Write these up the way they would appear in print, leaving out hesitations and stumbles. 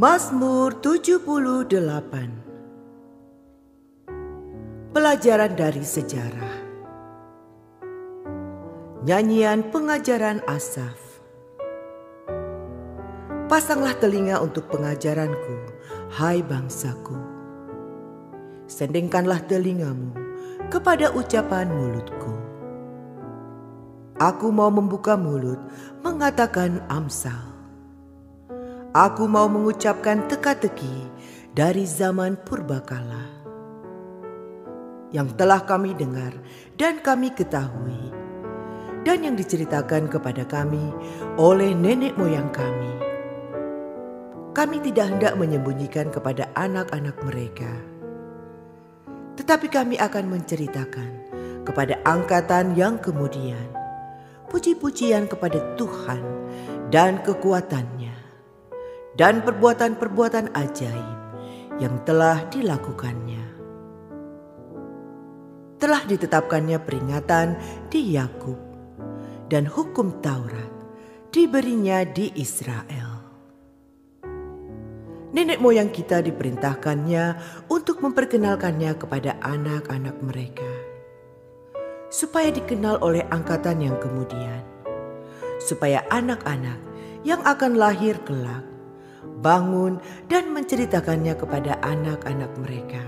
Mazmur 78. Pelajaran dari sejarah. Nyanyian pengajaran Asaf. Pasanglah telinga untuk pengajaranku, hai bangsaku. Sendengkanlah telingamu kepada ucapan mulutku. Aku mau membuka mulut, mengatakan amsal. Aku mau mengucapkan teka-teki dari zaman purbakala yang telah kami dengar dan kami ketahui, dan yang diceritakan kepada kami oleh nenek moyang kami. Kami tidak hendak menyembunyikan kepada anak-anak mereka, tetapi kami akan menceritakan kepada angkatan yang kemudian puji-pujian kepada Tuhan dan kekuatannya, dan perbuatan-perbuatan ajaib yang telah dilakukannya. Telah ditetapkannya peringatan di Yakub, dan hukum Taurat diberinya di Israel. Nenek moyang kita diperintahkannya untuk memperkenalkannya kepada anak-anak mereka, supaya dikenal oleh angkatan yang kemudian, supaya anak-anak yang akan lahir kelak bangun dan menceritakannya kepada anak-anak mereka,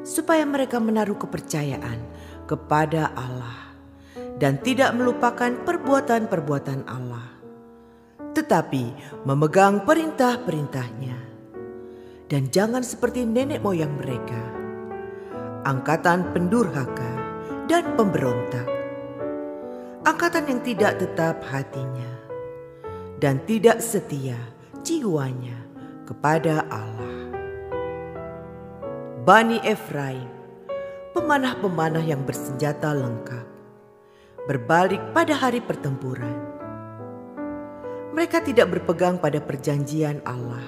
supaya mereka menaruh kepercayaan kepada Allah dan tidak melupakan perbuatan-perbuatan Allah, tetapi memegang perintah-perintahnya. Dan jangan seperti nenek moyang mereka, angkatan pendurhaka dan pemberontak, angkatan yang tidak tetap hatinya dan tidak setia jiwanya kepada Allah. Bani Efraim, pemanah-pemanah yang bersenjata lengkap, berbalik pada hari pertempuran. Mereka tidak berpegang pada perjanjian Allah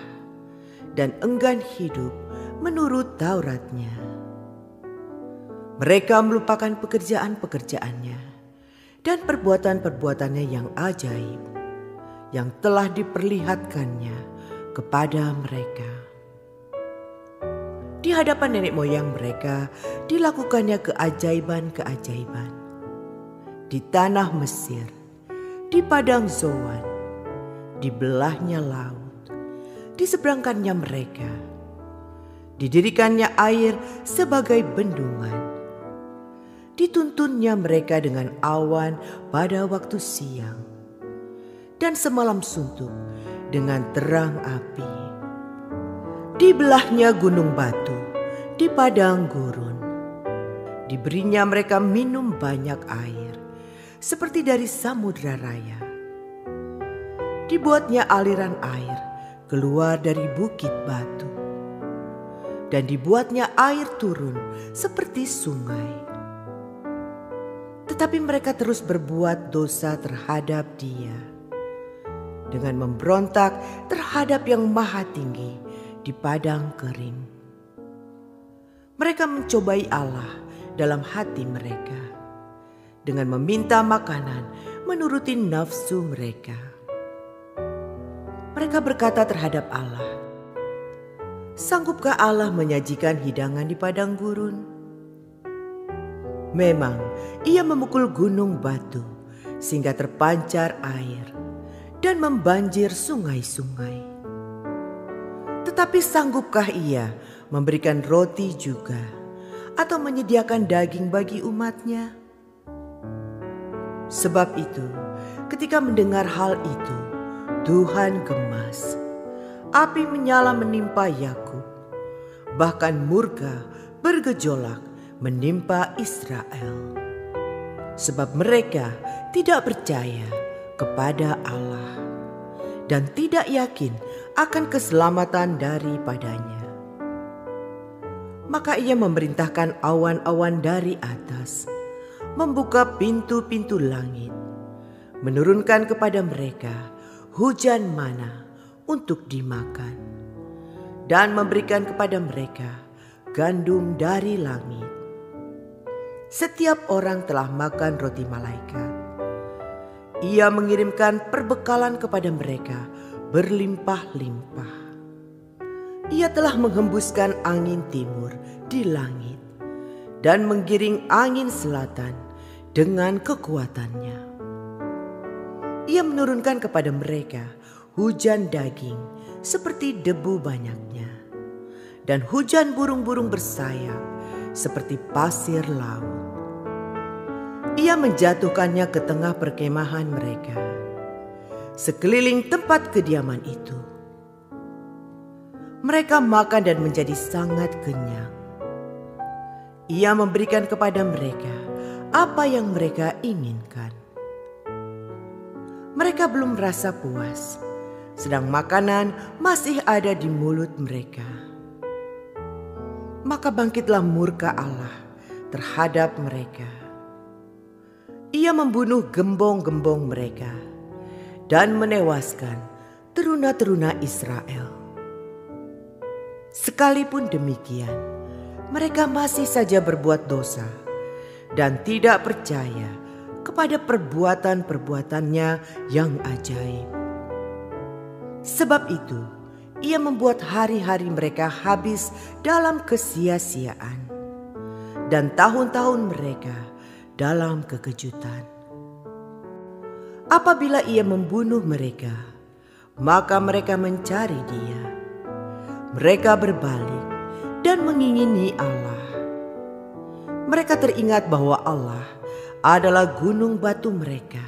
dan enggan hidup menurut Tauratnya. Mereka melupakan pekerjaan-pekerjaannya dan perbuatan-perbuatannya yang ajaib yang telah diperlihatkannya kepada mereka. Di hadapan nenek moyang mereka dilakukannya keajaiban-keajaiban. Di tanah Mesir, di padang Zoan, dibelahnya laut, diseberangkannya mereka, didirikannya air sebagai bendungan, dituntunnya mereka dengan awan pada waktu siang, dan semalam suntuk dengan terang api. Dibelahnya gunung batu di padang gurun. Diberinya mereka minum banyak air seperti dari samudra raya. Dibuatnya aliran air keluar dari bukit batu, dan dibuatnya air turun seperti sungai. Tetapi mereka terus berbuat dosa terhadap Dia dengan memberontak terhadap Yang Maha Tinggi di padang kering. Mereka mencobai Allah dalam hati mereka dengan meminta makanan menuruti nafsu mereka. Mereka berkata terhadap Allah, "Sanggupkah Allah menyajikan hidangan di padang gurun?" Memang Ia memukul gunung batu sehingga terpancar air dan membanjir sungai-sungai. Tetapi sanggupkah Ia memberikan roti juga, atau menyediakan daging bagi umatnya? Sebab itu, ketika mendengar hal itu, Tuhan gemas. Api menyala menimpa Yakub, bahkan murka bergejolak menimpa Israel. Sebab mereka tidak percaya kepada Allah dan tidak yakin akan keselamatan daripadanya. Maka Ia memerintahkan awan-awan dari atas, membuka pintu-pintu langit, menurunkan kepada mereka hujan mana untuk dimakan, dan memberikan kepada mereka gandum dari langit. Setiap orang telah makan roti malaikat. Ia mengirimkan perbekalan kepada mereka berlimpah-limpah. Ia telah menghembuskan angin timur di langit dan menggiring angin selatan dengan kekuatannya. Ia menurunkan kepada mereka hujan daging seperti debu banyaknya, dan hujan burung-burung bersayap seperti pasir laut. Ia menjatuhkannya ke tengah perkemahan mereka, sekeliling tempat kediaman itu. Mereka makan dan menjadi sangat kenyang. Ia memberikan kepada mereka apa yang mereka inginkan. Mereka belum merasa puas, sedang makanan masih ada di mulut mereka. Maka bangkitlah murka Allah terhadap mereka. Ia membunuh gembong-gembong mereka dan menewaskan teruna-teruna Israel. Sekalipun demikian, mereka masih saja berbuat dosa dan tidak percaya kepada perbuatan-perbuatannya yang ajaib. Sebab itu, ia membuat hari-hari mereka habis dalam kesia-siaan dan tahun-tahun mereka dalam kekejutan. Apabila ia membunuh mereka, maka mereka mencari dia. Mereka berbalik dan mengingini Allah. Mereka teringat bahwa Allah adalah gunung batu mereka,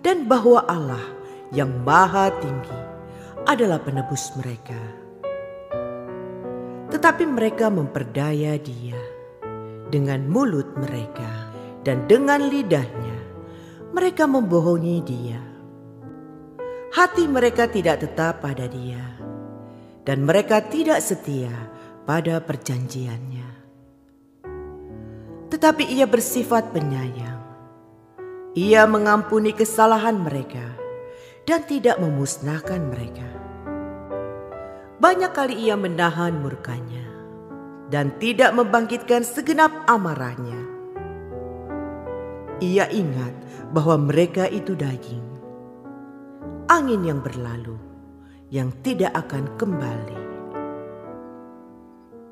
dan bahwa Allah yang maha tinggi adalah penebus mereka. Tetapi mereka memperdaya dia dengan mulut mereka, dan dengan lidahnya mereka membohongi dia. Hati mereka tidak tetap pada dia, dan mereka tidak setia pada perjanjiannya. Tetapi ia bersifat penyayang. Ia mengampuni kesalahan mereka dan tidak memusnahkan mereka. Banyak kali ia menahan murkanya dan tidak membangkitkan segenap amarahnya. Ia ingat bahwa mereka itu daging, angin yang berlalu, yang tidak akan kembali.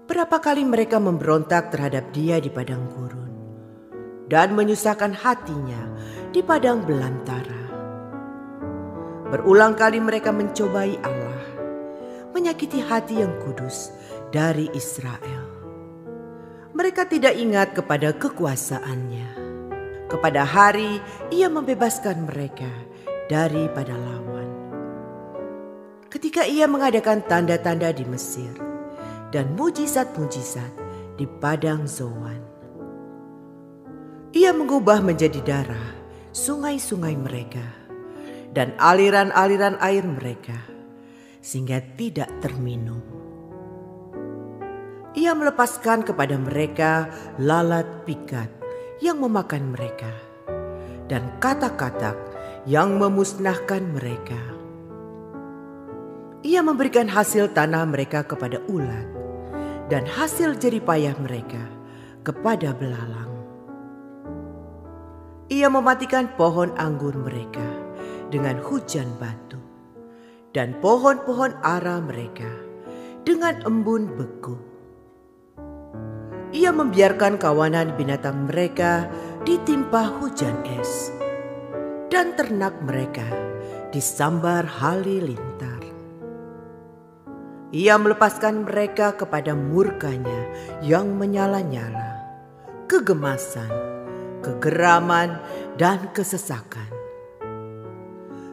Berapa kali mereka memberontak terhadap dia di padang gurun dan menyusahkan hatinya di padang belantara. Berulang kali mereka mencobai Allah, menyakiti hati yang kudus dari Israel. Mereka tidak ingat kepada kekuasaannya, kepada hari ia membebaskan mereka daripada lawan. Ketika ia mengadakan tanda-tanda di Mesir dan mujizat-mujizat di padang Zoan. Ia mengubah menjadi darah sungai-sungai mereka dan aliran-aliran air mereka sehingga tidak terminum. Ia melepaskan kepada mereka lalat pikat yang memakan mereka dan katak-katak yang memusnahkan mereka. Ia memberikan hasil tanah mereka kepada ulat dan hasil jeripayah mereka kepada belalang. Ia mematikan pohon anggur mereka dengan hujan batu dan pohon-pohon ara mereka dengan embun beku. Ia membiarkan kawanan binatang mereka ditimpa hujan es dan ternak mereka disambar halilintar. Ia melepaskan mereka kepada murkanya yang menyala-nyala, kegemasan, kegeraman, dan kesesakan.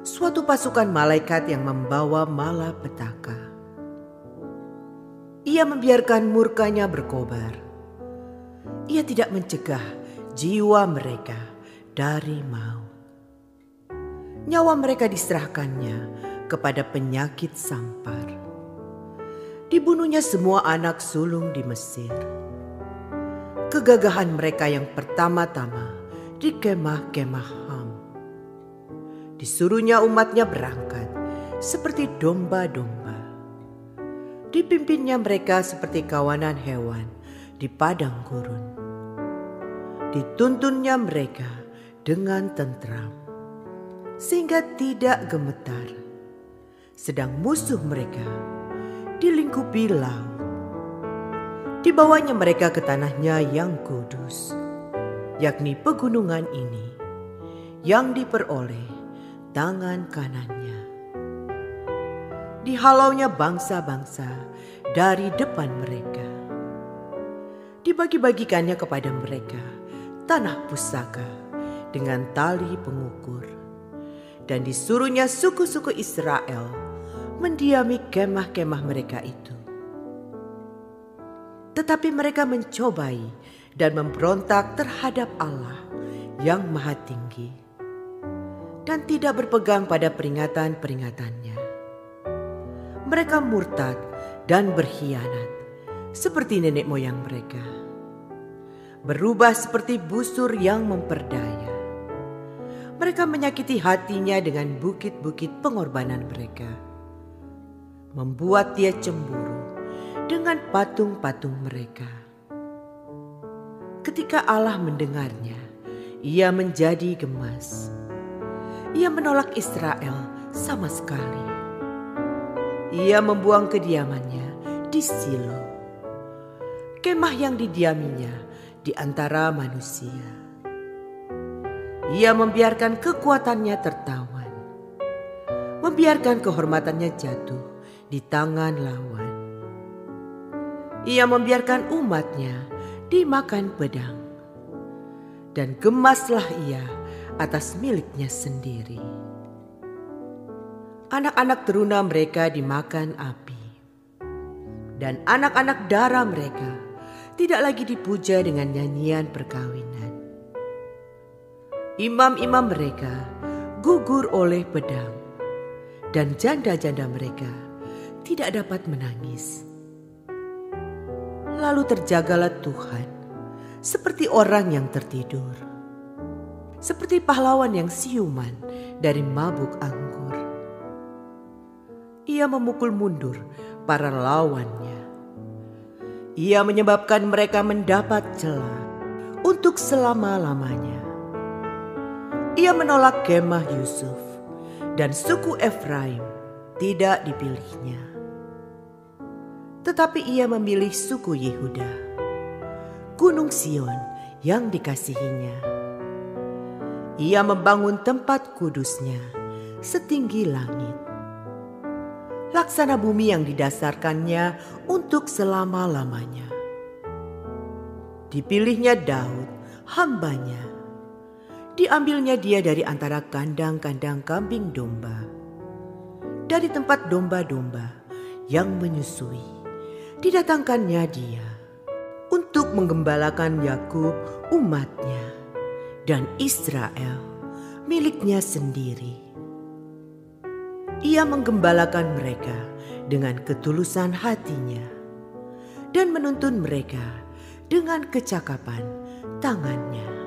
Suatu pasukan malaikat yang membawa malapetaka. Ia membiarkan murkanya berkobar. Ia tidak mencegah jiwa mereka dari maut. Nyawa mereka diserahkannya kepada penyakit sampar. Dibunuhnya semua anak sulung di Mesir. Kegagahan mereka yang pertama-tama di kemah-kemah Ham. Disuruhnya umatnya berangkat seperti domba-domba. Dipimpinnya mereka seperti kawanan hewan di padang gurun. Dituntunnya mereka dengan tentram, sehingga tidak gemetar, sedang musuh mereka dilingkupi laut. Dibawanya mereka ke tanahnya yang kudus, yakni pegunungan ini yang diperoleh tangan kanannya. Dihalaunya bangsa-bangsa dari depan mereka. Dibagi-bagikannya kepada mereka tanah pusaka dengan tali pengukur. Dan disuruhnya suku-suku Israel mendiami kemah-kemah mereka itu. Tetapi mereka mencobai dan memberontak terhadap Allah yang Maha Tinggi dan tidak berpegang pada peringatan-peringatannya. Mereka murtad dan berkhianat seperti nenek moyang mereka, berubah seperti busur yang memperdaya. Mereka menyakiti hatinya dengan bukit-bukit pengorbanan mereka, membuat dia cemburu dengan patung-patung mereka. Ketika Allah mendengarnya, ia menjadi gemas. Ia menolak Israel sama sekali. Ia membuang kediamannya di Silo, kemah yang didiaminya di antara manusia. Ia membiarkan kekuatannya tertawan, membiarkan kehormatannya jatuh di tangan lawan. Ia membiarkan umatnya dimakan pedang, dan gemaslah ia atas miliknya sendiri. Anak-anak teruna mereka dimakan api, dan anak-anak dara mereka tidak lagi dipuja dengan nyanyian perkawinan. Imam-imam mereka gugur oleh pedang, dan janda-janda mereka tidak dapat menangis. Lalu terjagalah Tuhan seperti orang yang tertidur, seperti pahlawan yang siuman dari mabuk anggur. Ia memukul mundur para lawannya. Ia menyebabkan mereka mendapat celah untuk selama-lamanya. Ia menolak kemah Yusuf, dan suku Efraim tidak dipilihnya. Tetapi ia memilih suku Yehuda, Gunung Sion yang dikasihinya. Ia membangun tempat kudusnya setinggi langit, laksana bumi yang didasarkannya untuk selama-lamanya. Dipilihnya Daud, hambanya. Diambilnya dia dari antara kandang-kandang kambing domba, dari tempat domba-domba yang menyusui. Didatangkannya dia untuk menggembalakan Yakub umatnya, dan Israel miliknya sendiri. Ia menggembalakan mereka dengan ketulusan hatinya dan menuntun mereka dengan kecakapan tangannya.